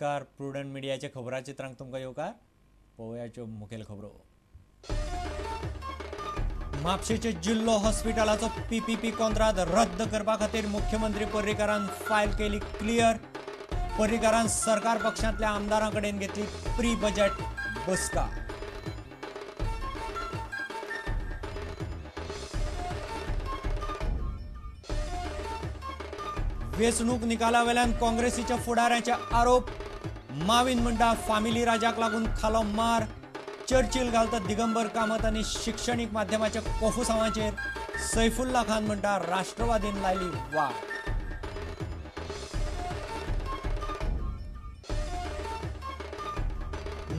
नमस्कार. प्रुडंट मिडियाचे खबराचित्रांक तुमकां येवकार. पळोवयाच्यो मुखेल खबरो. म्हापशेचे जिल्लो हॉस्पिटलाचो पीपीपी कंत्राट रद्द करपा खातीर मुख्यमंत्री पर्रीकारान फायल केली क्लियर. पर्रीकारान सरकार पक्षांतल्या आमदारां कडेन घेतली प्री बजेट बसका. वेंचणूक निकाला वेल्यान काँग्रेसीच्या फुडाऱ्याचे आरोप. माविन म्हणटा फामिली राजाक लागून खालो मार. चर्चिल घालता दिगंबर कामत आनी शिक्षणीक माध्यमाच्या कोफुसांवाचेर. सैफुल्ला खान म्हणटा राष्ट्रवादीन लायली वाट.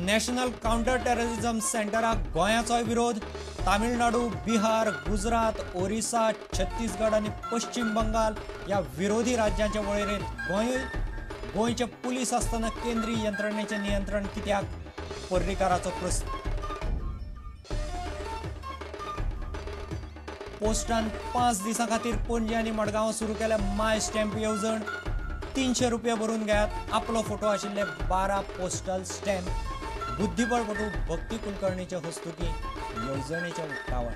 नॅशनल काउंटर टेररिझम सेंटराक गोंयाचोय विरोध. तामिळनाडू, बिहार, गुजरात, ओरिसा, छत्तीसगड आणि पश्चिम बंगाल या विरोधी राज्यांच्या वळेरेंत गोंयचे पुलीस आसतना केंद्रीय यंत्रणेचे नियंत्रण कित्याक? पर्रीकाराचो प्रस्न. पोस्टान 5 दिसां खातीर पणजी आनी मडगांव सुरू केल्या माय स्टॅम्प येवजण. 300 रुपया भरून घेयात. आपलो फोटो आशिल्ले 12 पोस्टल स्टॅम्प. बुद्धिबळपटू भक्ती कुलकर्णीचे हस्तुकी येवजणेचे उक्तावण.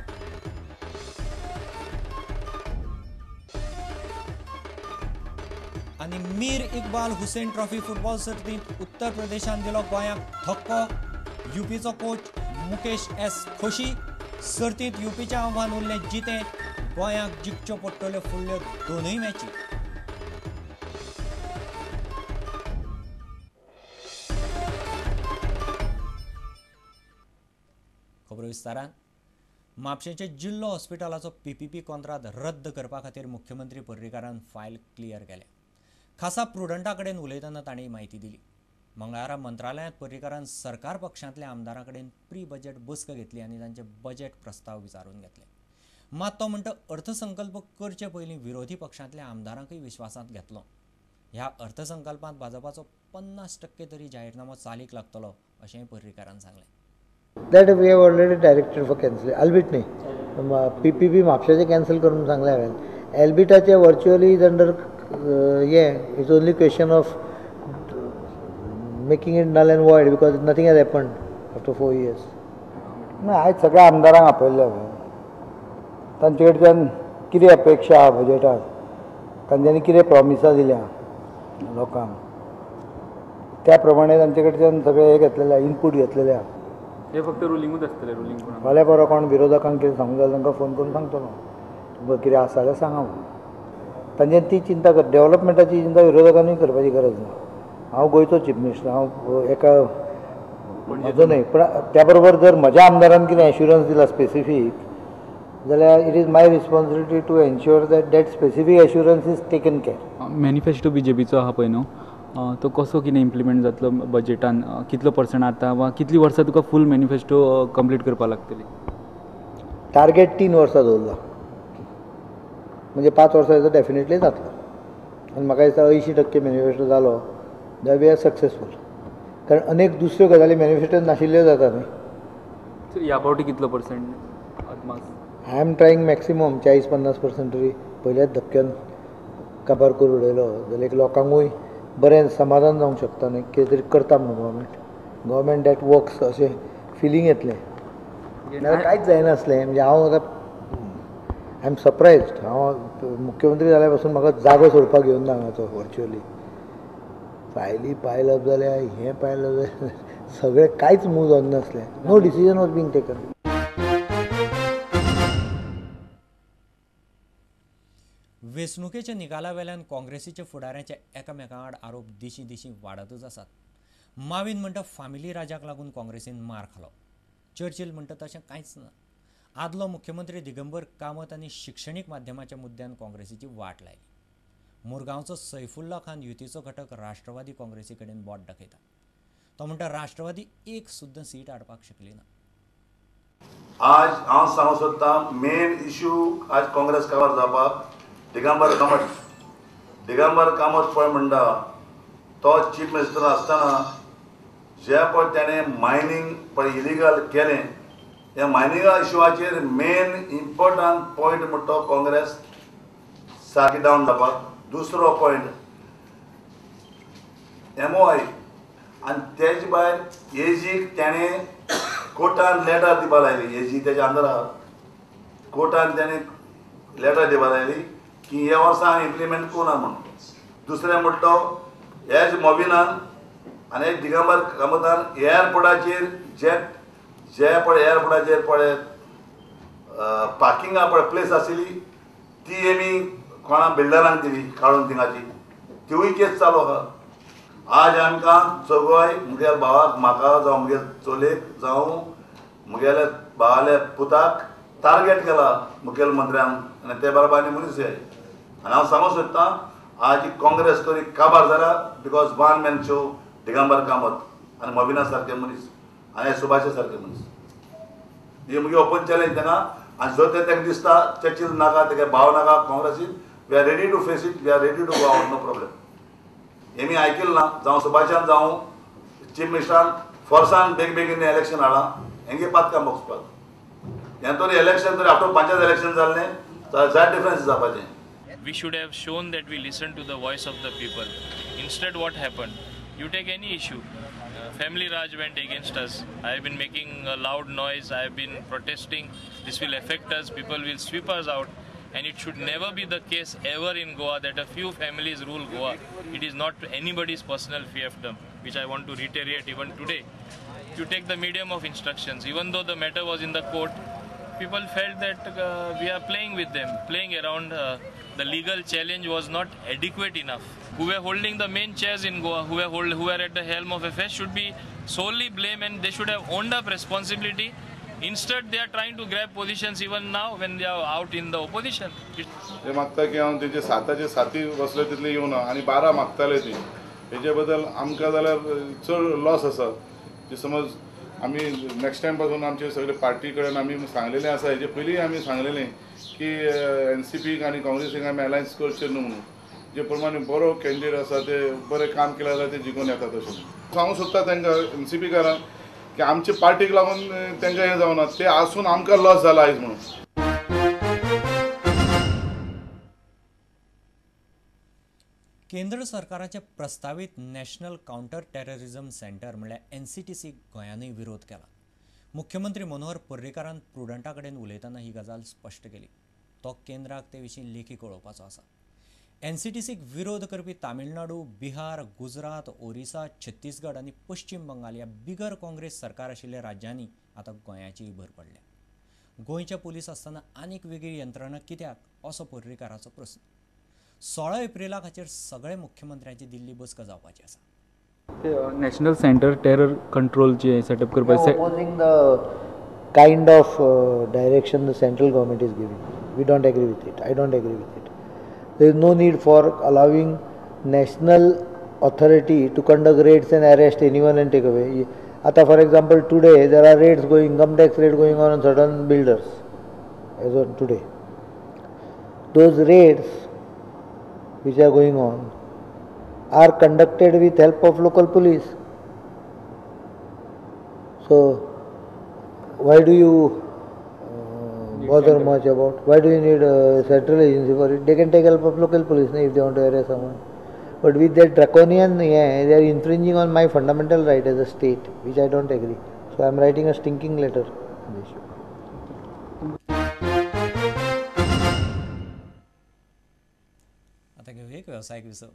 आणि मीर इक्बाल हुसेन ट्रॉफी फुटबॉल सर्तींत उत्तर प्रदेशान दिलो गोंयाक धक्को. यूपीचो कोच मुकेश एस खोशी. सर्तींत यूपीचें आव्हान उरलें जितें. गोंयाक जिखच्यो पडटल्यो फुडल्यो दोनूय मॅची. खबरो विस्तारान. म्हापशेचे जिल्लो हॉस्पिटलाचो पीपीपी कंत्राट रद्द करपा खातीर मुख्यमंत्री पर्रीकारान फायल क्लियर केल्या. खासा प्रुडंटा कडेन उलयतना तांणी म्हायती दिली. मंगळारा मंत्रालयांत पर्रीकारान सरकार पक्षांतल्या आमदारां कडेन प्री बजेट बसक घेतली आनी तांचे बजेट प्रस्ताव विचारून घेतले. मात तो म्हणटा अर्थसंकल्प करचे पयलीं विरोधी पक्षांतल्या आमदारांकय विश्वासांत घेतलो. ह्या अर्थसंकल्पांत भाजपाचो 50% तरी जाहीरनामो चालीक लागतलो अशेंय पर्रीकारान सांगलें. That we have already directed for cancel. Albeit नाही PPP म्हापशेचे कॅन्सल करून सांगले हांवें. एल्बिटाचे virtually is under it's only question of making it null and void because nothing has happened after 4 years. ना आयज सगळ्या आमदारांक आपयल्ले हांवें. तांचे कडच्यान कितें अपेक्षा आहा बजेटाक, तांच्यांनी कितें प्रॉमिसां दिल्या लोकांक, त्या प्रमाणे तांचे कडच्यान सगळें हे घेतलेलें इनपूट घेतलेलें आहा. हे फक्त रुलिंगूच आसतलें. रुलिंग फाल्यां परवा कोण विरोधकांक कितें सांगूंक जाय तांकां फोन करून सांगतलो. तुमकां कितें आसा जाल्यार सांगा म्हणून. तांच्यांनी ती चिंता कर, डेव्हलपमेंटाची चिंता विरोधकांनी करपाची गरज ना. हांव गोंयचो चीफ मिनिस्टर, हांव एका म्हजो न्हय, पूण त्या बरोबर जर म्हज्या आमदारान कितें एश्युरन्स दिला स्पेसिफीक जाल्यार it is my responsibility to ensure that specific assurance is taken care. Manifesto बीजेपीचो आहा पळय न्हू, तो कसो कितें इम्प्लिमेंट जातलो बजेटान, कितलो पर्संट आता वा कितली वर्सां तुका फूल मॅनिफेस्टो कंप्लीट करपाक लागतली? टार्गेट 3 वर्सां दवरला, म्हणजे 5 वर्सां डेफिनेटली जातलो. आनी म्हाका दिसता 80% मॅनिफेस्टो जालो जाल्यार वी आर सक्सेसफूल. कारण अनेक दुसऱ्यो गजाली मॅनिफेस्टोन नाशिल्ल्यो जाता न्ही. ह्या फावटी कितलो per cent? I am trying maximum 40-50% तरी पयल्याच धक्क्यान काबार करून उडयलो जाल्यार एक लोकांकूय बरें समाधान जावंक शकता न्ही, कितें तरी करता म्हणून गव्हर्मेंट दॅट वर्क्स अशें फिलींग येतलें. नाजाल्यार कांयच जायनासलें. म्हणजे हांव आतां आय एम सरप्रायज्ड. हांव मुख्यमंत्री जाल्या पासून म्हाका जागो सोडपाक घेवन ना हांगाचो व्हर्च्युअली. फायली पायल अप जाल्या, हें पायल अप जालें, सगळें कांयच मूव जावन नासलें. No decision was being taken. वेंचणुकेच्या निकाला वेल्यान काँग्रेसीच्या फुडाऱ्याचे एकामेकां आड आरोप दिशी दिशी वाडतच आसात. माविन म्हणटा फामिली राजाक लागून काँग्रेसीन मार खालो. चर्चिल म्हणटा तशें कांयच ना. आदलो मुख्यमंत्री दिगंबर कामत आनी शिक्षणीक माध्यमाच्या मुद्द्यान काँग्रेसीची वाट लायली. मुरगांवचो सैफुल्ला खान युतीचो घटक राष्ट्रवादी काँग्रेसी कडेन बोट दाखयता. तो म्हणटा राष्ट्रवादी एक सुद्दां सीट हाडपाक शकली ना. आज हांव सांगूंक सोदतां मेन इश्यू आज काँग्रेस काबार जावपाक दिगंबर कामत पळय म्हणटा तो चीफ मिनिस्टर आसतना जे पळय त्याने मायनींग पळय इलिगल केलें, ह्या मायनिंगा इश्यूआचेर मेन इम्पॉर्टंट पॉयंट म्हणटा तो काँग्रेस सारकी डावन जावपाक. दुसरो पॉयंट MOI आनी तेजे भायर एजीक तेणें कोर्टान लेटर दिवपा लायली, एजी तेच्या अंडर आहा, कोर्टान तेणें लेटर दिवपा लायली की हे वर्सा हांवें इम्प्लिमेंट कोना म्हणून. दुसरें म्हणटा हेच मोबिनान आनी एक दिगंबर कामतान एअरपोर्टाचेर जे पळय एअरपोर्टाचेर पळय पार्किंगा पळय प्लेस आशिल्ली ती आमी कोणा बिल्डरांक दिली काडून थिंगाची, तिवूय केस चालू आहा. आज आमकां चौगूय मुगेल्या भावाक, म्हाका जावं मुगेल्या चलयेक जावं मुगेल्या भावाल्या पुताक टार्गेट केला मुखेलमंत्र्यान आनी ते बरोबर आनी मनीसय. आनी हांव सांगूंक सोदतां आज काँग्रेस तरी काबार जाला because one man show Digambar Kamat आनी मोबिना सारके मनीस आनी सुभाषा सारके मनीस. ही मुगे ओपन चॅलेंज तेंगा. आनी जर ते ताका दिसता चर्चील नाका, तेगे भाव नाका काँग्रेसीन, we are ready to face it, we are ready to go out, no problem. हेमी आयकिल्लें ना, जावं सुभाषान जावं चीफ मिनिस्टरान फोर्सान बेगीन इलेक्शन हाडा, हेंगे पातकां मोगसपाक. हें तरी इलेक्शन तरी आफ्टर पंचायत इलेक्शन जाल्लें जाय डिफरन्स जावपाचें. We should have shown that we listen to the voice of the people. Instead, what happened? You take any issue. Family Raj went against us. I have been making a loud noise. I have been protesting. This will affect us. People will sweep us out. And it should never be the case ever in Goa that a few families rule Goa. It is not anybody's personal fiefdom, which I want to reiterate even today. You take the medium of instructions. Even though the matter was in the court, people felt that we are playing with them, playing around. The legal challenge was not adequate enough. Who were holding the main chairs in Goa, who were at the helm of affairs, should be solely blamed, and they should have owned up responsibility. Instead, they are trying to grab positions even now when they are out in the opposition. ते मागता की हांव तेजे 7चे 7 बसले तितले येवना आनी 12 मागताले ती. हेजे बद्दल आमकां जाल्यार चड लॉस आसा. जे समज आमी नेक्स्ट टायम पासून आमचे सगळे पार्टी कडेन आमी सांगलेलें आसा, हेजे पयलीं आमी सांगलेलें की एनसीपीक आनी काँग्रेसीक आमी अलायन्स करचे न्हू म्हणून. जे प्रमाणे बरो कॅन्डिडेट आसा ते बरें काम केलें जाल्यार ते जिखून येतात अशें सांगूंक सोदता तांकां एनसीपीकारांक की आमचे पार्टीक लागून तांकां हें जावना, ते आसून आमकां लॉस जाला आयज म्हणून. केंद्र सरकाराचे प्रस्तावित नॅशनल काउंटर टेररिझम सेंटर म्हळ्यार एनसीटीसी गोंयांनूय विरोध केला. मुख्यमंत्री मनोहर पर्रीकारान प्रुडंटा कडेन उलयतना ही गजाल स्पश्ट केली. तो केंद्राक ते विशीं लेखी कळोवपाचो आसा. एनसीटीसीक विरोध करपी तामिळनाडू, बिहार, गुजरात, ओरिसा, छत्तीसगड आनी पश्चिम बंगाल ह्या बिगर काँग्रेस सरकार आशिल्ल्या राज्यांनी आतां गोंयाचीय भर पडल्या. गोंयच्या पुलीस आसतना आनीक वेगळी यंत्रणा कित्याक असो पर्रीकाराचो प्रस्न. 16 एप्रिलाक हाचेर सगळे मुख्यमंत्र्यांची दिल्ली बसका जावपाची आसा. नॅशनल सेंटर टेरर कंट्रोल जे सेटअप करपाचे opposing the kind of direction the central government is giving. We don't agree with it. I don't agree with it. There is no need for allowing national authority to conduct raids and arrest anyone and take away. Ata for example today there are raids going, income tax raid going on certain builders as on today. Those raids which are going on are conducted with help of local police. So why do you bother much about? Why do you need a central agency for it? They can take help of local police if they want to arrest someone. But with that draconian, they are infringing on my fundamental right as a state, which I don't agree. So I am writing a stinking letter on this issue. आता घेऊ एक व्यावसायिक विसव.